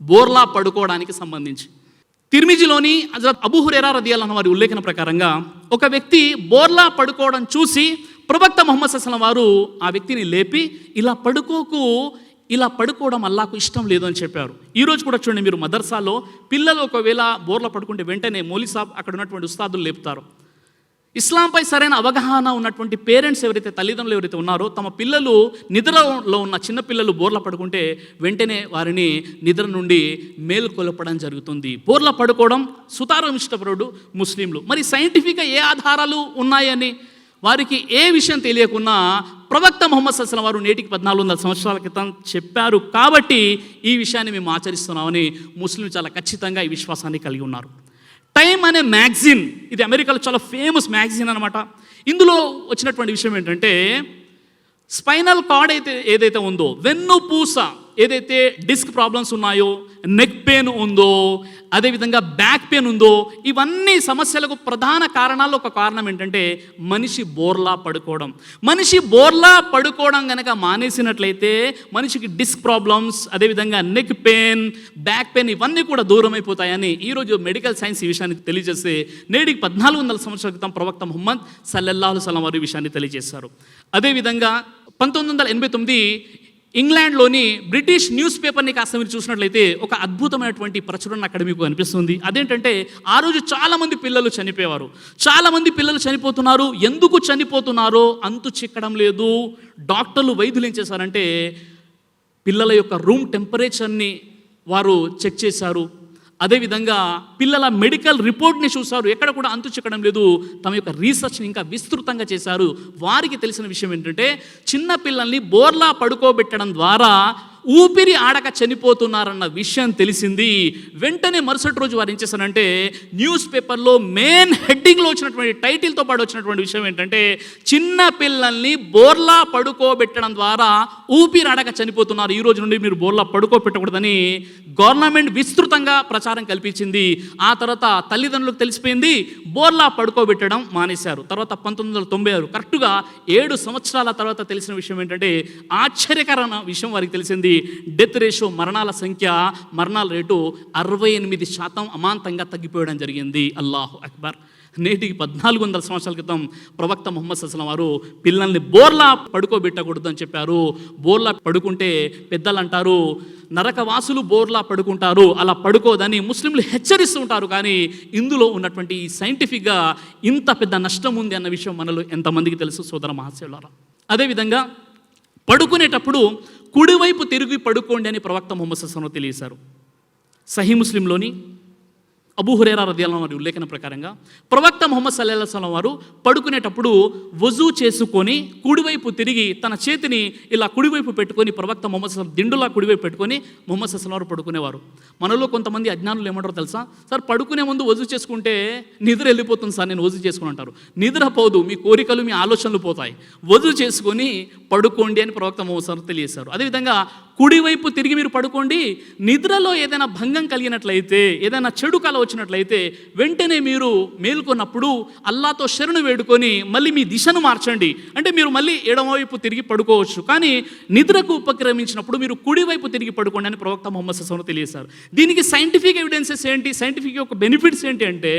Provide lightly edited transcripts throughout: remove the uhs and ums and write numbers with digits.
బోర్లా పడుకోవడానికి సంబంధించి. తిర్మిజిలోని హజరత్ అబూ హురైరా రదియల్లాహు వారి ఉల్లేఖన ప్రకారంగా ఒక వ్యక్తి బోర్లా పడుకోవడం చూసి ప్రవక్త ముహమ్మద్ సల్లల్లాహు అలైహి వసల్లం వారు ఆ వ్యక్తిని లేపి, ఇలా పడుకోకు, ఇలా పడుకోవడం అల్లాహకు ఇష్టం లేదు అని చెప్పారు. ఈరోజు కూడా చూడండి, మీరు మదర్సాలో పిల్లలు ఒకవేళ బోర్లా పడుకుంటే వెంటనే మౌలీ సాబ్ అక్కడ ఉన్నటువంటి ఉస్తాదులు లేపుతారు. ఇస్లాంపై సరైన అవగాహన ఉన్నటువంటి పేరెంట్స్ ఎవరైతే, తల్లిదండ్రులు ఎవరైతే ఉన్నారో, తమ పిల్లలు నిద్రలో ఉన్న చిన్నపిల్లలు బోర్లా పడుకుంటే వెంటనే వారిని నిద్ర నుండి మేలుకొల్పడం జరుగుతుంది. బోర్లా పడుకోవడం సుతారం ఇష్టపడు ముస్లింలు. మరి సైంటిఫిక్గా ఏ ఆధారాలు ఉన్నాయని వారికి ఏ విషయం తెలియకున్నా ప్రవక్త ముహమ్మద్ సల్లల్లాహు అలైహి వసల్లం వారు నేటికి 1400 సంవత్సరాల క్రితం చెప్పారు కాబట్టి ఈ విషయాన్ని మేము ఆచరిస్తున్నామని ముస్లింలు చాలా ఖచ్చితంగా ఈ విశ్వాసాన్ని కలిగి ఉన్నారు. టైమ్ అనే మ్యాగజైన్, ఇది అమెరికాలో చాలా ఫేమస్ మ్యాగజైన్ అనమాట. ఇందులో వచ్చినటువంటి విషయం ఏంటంటే, స్పైనల్ కార్డ్ ఏదైతే ఉందో, వెన్నుపూస ఏదైతే డిస్క్ ప్రాబ్లమ్స్ ఉన్నాయో, నెక్ పెయిన్ ఉందో, అదేవిధంగా బ్యాక్ పెయిన్ ఉందో, ఇవన్నీ సమస్యలకు ప్రధాన కారణాల్లో ఒక కారణం ఏంటంటే మనిషి బోర్లా పడుకోవడం. మనిషి బోర్లా పడుకోవడం కనుక మానేసినట్లయితే మనిషికి డిస్క్ ప్రాబ్లమ్స్, అదేవిధంగా నెక్ పెయిన్, బ్యాక్ పెయిన్ ఇవన్నీ కూడా దూరం అయిపోతాయని ఈరోజు మెడికల్ సైన్స్ ఈ విషయాన్ని తెలియజేస్తే, నేటికి 1400 సంవత్సరాల క్రితం ప్రవక్త ముహమ్మద్ సల్లల్లాహు అలైహి వసల్లం వారు ఈ విషయాన్ని తెలియజేశారు. అదేవిధంగా 1989 ఇంగ్లాండ్లోని బ్రిటిష్ న్యూస్ పేపర్ని కాస్త మీరు చూసినట్లయితే ఒక అద్భుతమైనటువంటి ప్రచురణ అక్కడ మీకు అనిపిస్తుంది. అదేంటంటే, ఆ రోజు చాలామంది పిల్లలు చనిపోయేవారు. చాలామంది పిల్లలు చనిపోతున్నారు. ఎందుకు చనిపోతున్నారో అంతు చిక్కడం లేదు. డాక్టర్లు, వైద్యులు ఏం చేశారంటే పిల్లల యొక్క రూమ్ టెంపరేచర్ని వారు చెక్ చేశారు. అదేవిధంగా పిల్లల మెడికల్ రిపోర్ట్ని చూశారు. ఎక్కడ కూడా అంతు చిక్కడం లేదు. తమ యొక్క రీసెర్చ్ని ఇంకా విస్తృతంగా చేశారు. వారికి తెలిసిన విషయం ఏంటంటే, చిన్న పిల్లల్ని బోర్లా పడుకోబెట్టడం ద్వారా ఊపిరి ఆడక చనిపోతున్నారన్న విషయం తెలిసింది. వెంటనే మరుసటి రోజు వారు ఏం చేశారంటే, న్యూస్ పేపర్లో మెయిన్ హెడ్డింగ్లో వచ్చినటువంటి టైటిల్తో పాటు వచ్చినటువంటి విషయం ఏంటంటే, చిన్న పిల్లల్ని బోర్లా పడుకోబెట్టడం ద్వారా ఊపిరి ఆడక చనిపోతున్నారు, ఈ రోజు నుండి మీరు బోర్లా పడుకోబెట్టకూడదని గవర్నమెంట్ విస్తృతంగా ప్రచారం కల్పించింది. ఆ తర్వాత తల్లిదండ్రులకు తెలిసిపోయింది, బోర్లా పడుకోబెట్టడం మానేశారు. తర్వాత 1996 కరెక్ట్గా 7 సంవత్సరాల తర్వాత తెలిసిన విషయం ఏంటంటే, ఆశ్చర్యకరమైన విషయం వారికి తెలిసింది. డెత్ రేషియో, మరణాల రేటు 68% అమాంతంగా తగ్గిపోయడం జరిగింది. అల్లాహు అక్బర్. నేటికి 1400 సంవత్సరాల క్రితం ప్రవక్త ముహమ్మద్ సల్లల్లాహు అలైహి వసల్లం వారు పిల్లల్ని బోర్లా పడుకోబెట్టకూడదు అని చెప్పారు. బోర్లా పడుకుంటే పెద్దలు అంటారు నరకవాసులు బోర్లా పడుకుంటారు, అలా పడుకోదని ముస్లింలు హెచ్చరిస్తూ ఉంటారు. కానీ ఇందులో ఉన్నటువంటి సైంటిఫిక్గా ఇంత పెద్ద నష్టం ఉంది అన్న విషయం మనలో ఎంతమందికి తెలుసు సోదర మహాశయులారా. అదేవిధంగా పడుకునేటప్పుడు కుడివైపు తిరిగి పడుకోండి అని ప్రవక్త ముహమ్మద్ సల్లల్లాహు అలైహి వసల్లం తెలియజేశారు. సహీ ముస్లింలోని అబూ హురైరా రదియల్లాహు వారి ఉల్లేఖన ప్రకారంగా ప్రవక్త ముహమ్మద్ సల్లల్లాహు అలైహి వసల్లం వారు పడుకునేటప్పుడు వజూ చేసుకొని కుడివైపు తిరిగి తన చేతిని ఇలా కుడివైపు పెట్టుకొని ప్రవక్త ముహమ్మద్ సల్లల్లాహు దిండులా కుడివైపు పెట్టుకొని ముహమ్మద్ సల్లల్లాహు అలైహి వసల్లం వారు పడుకునేవారు. మనలో కొంతమంది అజ్ఞానులు ఏమంటారో తెలుసా, సార్ పడుకునే ముందు వజూ చేసుకుంటే నిద్ర వెళ్ళిపోతుంది సార్, నేను వజూ చేసుకుని అంటారు. నిద్ర పోదు, మీ కోరికలు, మీ ఆలోచనలు పోతాయి. వజూ చేసుకొని పడుకోండి అని ప్రవక్త ముహమ్మద్ సల్లల్లాహు అలైహి వసల్లం తెలియజేశారు. అదేవిధంగా కుడివైపు తిరిగి మీరు పడుకోండి. నిద్రలో ఏదైనా భంగం కలిగినట్లయితే, ఏదైనా చెడు కల వచ్చినట్లయితే వెంటనే మీరు మేల్కొన్నప్పుడు అల్లాతో శరణు వేడుకొని మళ్ళీ మీ దిశను మార్చండి. అంటే మీరు మళ్ళీ ఎడమవైపు తిరిగి పడుకోవచ్చు. కానీ నిద్రకు ఉపక్రమించినప్పుడు మీరు కుడివైపు తిరిగి పడుకోండి అని ప్రవక్త ముహమ్మద్ సల్లల్లాహు అలైహి వసల్లం తెలియజేశారు. దీనికి సైంటిఫిక్ ఎవిడెన్సెస్ ఏంటి, సైంటిఫిక్ యొక్క బెనిఫిట్స్ ఏంటి అంటే,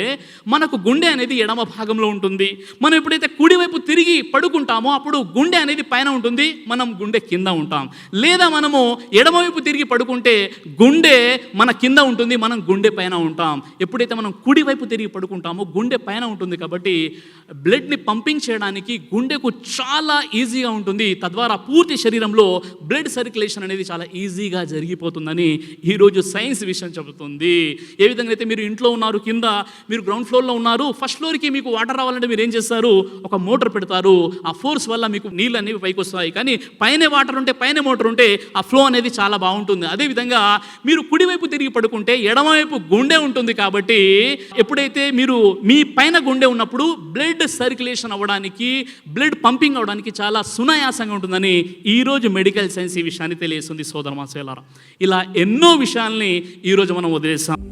మనకు గుండె అనేది ఎడమ భాగంలో ఉంటుంది. మనం ఎప్పుడైతే కుడివైపు తిరిగి పడుకుంటామో అప్పుడు గుండె అనేది పైన ఉంటుంది, మనం గుండె కింద ఉంటాం. లేదా మనము ఎడమవైపు తిరిగి పడుకుంటే గుండె మన కింద ఉంటుంది, మనం గుండె పైన ఉంటాం. ఎప్పుడైతే మనం కుడివైపు తిరిగి పడుకుంటామో గుండె పైన ఉంటుంది. కాబట్టి బ్లడ్ని పంపింగ్ చేయడానికి గుండెకు చాలా ఈజీగా ఉంటుంది. తద్వారా పూర్తి శరీరంలో బ్లడ్ సర్క్యులేషన్ అనేది చాలా ఈజీగా జరిగిపోతుందని ఈరోజు సైన్స్ విషయం చెబుతుంది. ఏ విధంగా అయితే మీరు ఇంట్లో ఉన్నారు, కింద మీరు గ్రౌండ్ ఫ్లోర్లో ఉన్నారు, ఫస్ట్ ఫ్లోర్కి మీకు వాటర్ రావాలంటే మీరు ఏం చేస్తారు, ఒక మోటార్ పెడతారు. ఆ ఫోర్స్ వల్ల మీకు నీళ్ళు అనేవి పైకి వస్తాయి. కానీ పైన వాటర్ ఉంటే, పైన మోటార్ ఉంటే ఆ ఫ్లో అనేది చాలా బాగుంటుంది. అదేవిధంగా మీరు కుడివైపు తిరిగి పడుకుంటే ఎడమవైపు గుండె ఉంటుంది. కాబట్టి ఎప్పుడైతే మీరు మీ పైన గుండె ఉన్నప్పుడు బ్లడ్ సర్క్యులేషన్ అవ్వడానికి, బ్లడ్ పంపింగ్ అవ్వడానికి చాలా సునాయాసంగా ఉంటుందని ఈరోజు మెడికల్ సైన్స్ ఈ విషయాన్ని తెలియజేస్తుంది సోదర మహాశయులారా. ఇలా ఎన్నో విషయాల్ని ఈరోజు మనం వదిలేస్తాం.